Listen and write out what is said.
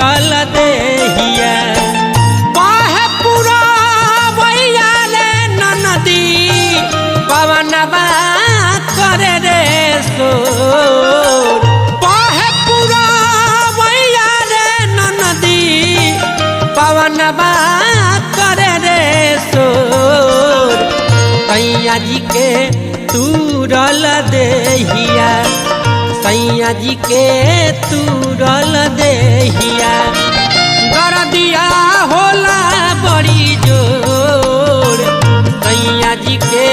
तूरल देहिया बाहे पूरा भैया ले नदी पवनवा करे रे सोर बाहे पूरा भैया ले नदी पवनवा करे रे सोर सैया जी के तूरल देहिया सैया जी के तूरल देहिया दरदिया होला बड़ी जोर सैया जी के